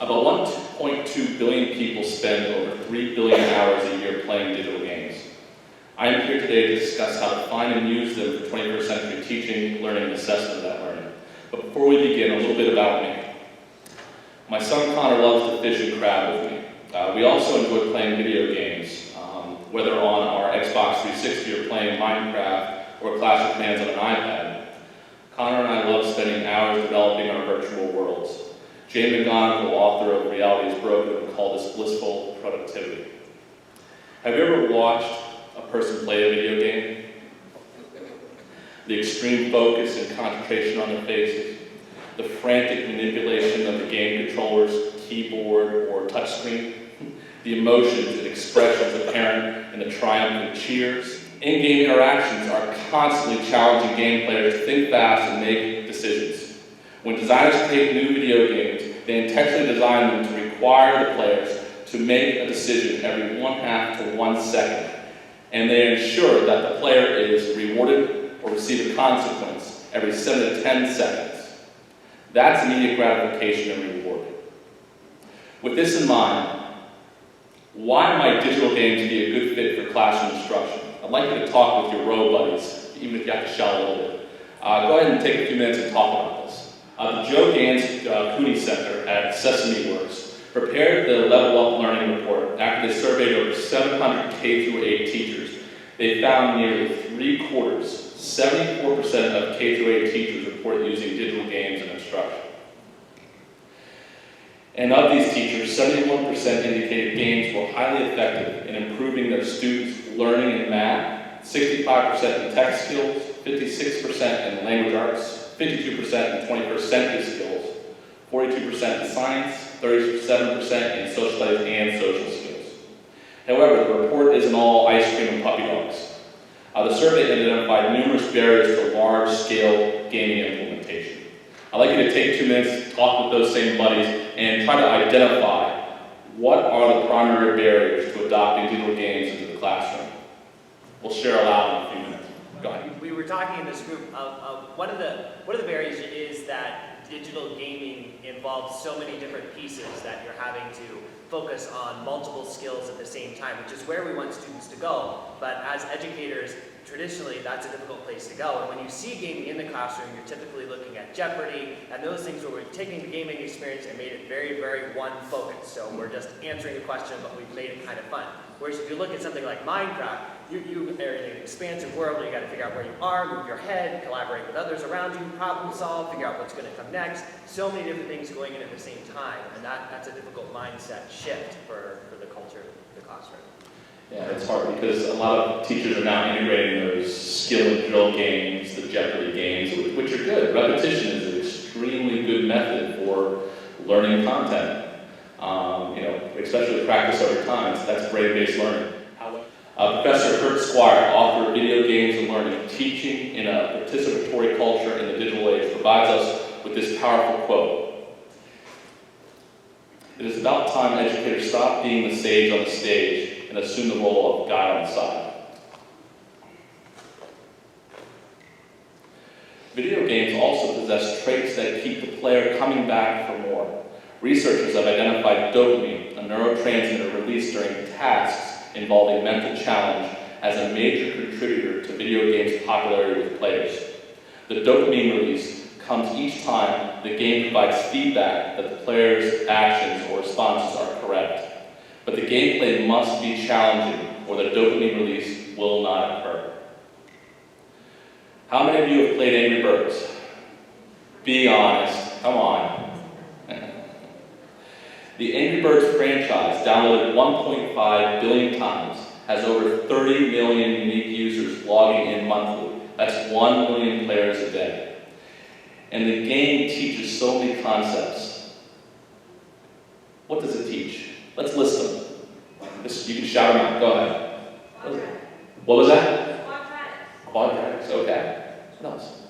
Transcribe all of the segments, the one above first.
About 1.2 billion people spend over 3 billion hours a year playing digital games. I am here today to discuss how to find and use them for 21st century teaching, learning, and assessment of that learning. But before we begin, a little bit about me. My son Connor loves to fish and crab with me. We also enjoy playing video games, whether on our Xbox 360 or playing Minecraft or Clash of Clans on an iPad. Connor and I love spending hours developing our virtual worlds. Jay McGonigal, author of Reality is Broken, would call this blissful productivity. Have you ever watched a person play a video game? The extreme focus and concentration on their faces, the frantic manipulation of the game controller's keyboard or touchscreen, the emotions and expressions apparent in the triumphant cheers. In-game interactions are constantly challenging game players to think fast and make decisions. When designers create new video games, they intentionally design them to require the players to make a decision every 1/2 to 1 second, and they ensure that the player is rewarded or receives a consequence every 7 to 10 seconds. That's immediate gratification and reward. With this in mind, why might digital games be a good fit for classroom instruction? I'd like you to talk with your row buddies, even if you have to shout a little bit. Go ahead and take a few minutes and talk about this. The Joe Gans Cooney Center at Sesame Works prepared the Level Up Learning Report after they surveyed over 700 K-8 teachers. They found nearly 3/4, 74% of K-8 teachers report using digital games in instruction. And of these teachers, 71% indicated games were highly effective in improving their students' learning in math, 65% in tech skills, 56% in language arts, 52% in 21st century skills, 42% in science, 37% in social studies and social skills. However, the report isn't all ice cream and puppy dogs. The survey identified numerous barriers to large-scale gaming implementation. I'd like you to take 2 minutes, talk with those same buddies, and try to identify what are the primary barriers to adopting digital games into the classroom. We'll share aloud in a few minutes. Go ahead. We were talking in this group of one of the barriers is that digital gaming involves so many different pieces that you're having to focus on multiple skills at the same time, which is where we want students to go. But as educators, traditionally, that's a difficult place to go. And when you see gaming in the classroom, you're typically looking at Jeopardy and those things where we're taking the gaming experience and made it very, very one-focused. So we're just answering a question, but we've made it kind of fun. Whereas if you look at something like Minecraft, you are in an expansive world where you got to figure out where you are, move your head, collaborate with others around you, problem solve, figure out what's going to come next. So many different things going in at the same time, and that's a difficult mindset shift for the culture of the classroom. Yeah, it's hard because a lot of teachers are now integrating those skill and drill games, the Jeopardy games, which are good. Repetition is an extremely good method for learning content. Especially with practice over time. So that's brain-based learning. Professor Kurt Squire, author of Video Games and Learning, Teaching in a Participatory Culture in the Digital Age, provides us with this powerful quote. It is about time educators stop being the sage on the stage and assume the role of guide on the side. Video games also possess traits that keep the player coming back for more. Researchers have identified dopamine, a neurotransmitter released during tasks involving mental challenge, as a major contributor to video games' popularity with players. The dopamine release comes each time the game provides feedback that the player's actions or responses are correct. But the gameplay must be challenging, or the dopamine release will not occur. How many of you have played Angry Birds? Be honest, come on. The Angry Birds franchise, downloaded 1.5 billion times, has over 30 million unique users logging in monthly. That's 1 million players a day. And the game teaches so many concepts. What does it teach? Let's list them. You can shout them out. Go ahead. What was that? Quadratics. Quadratics, okay. What else?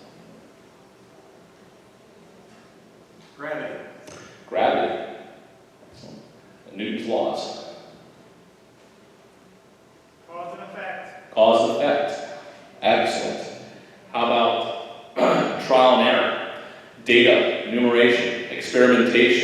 Gravity. Gravity. Newton's laws. Cause and effect. Cause and effect. Excellent. How about trial and error? Data, enumeration, experimentation.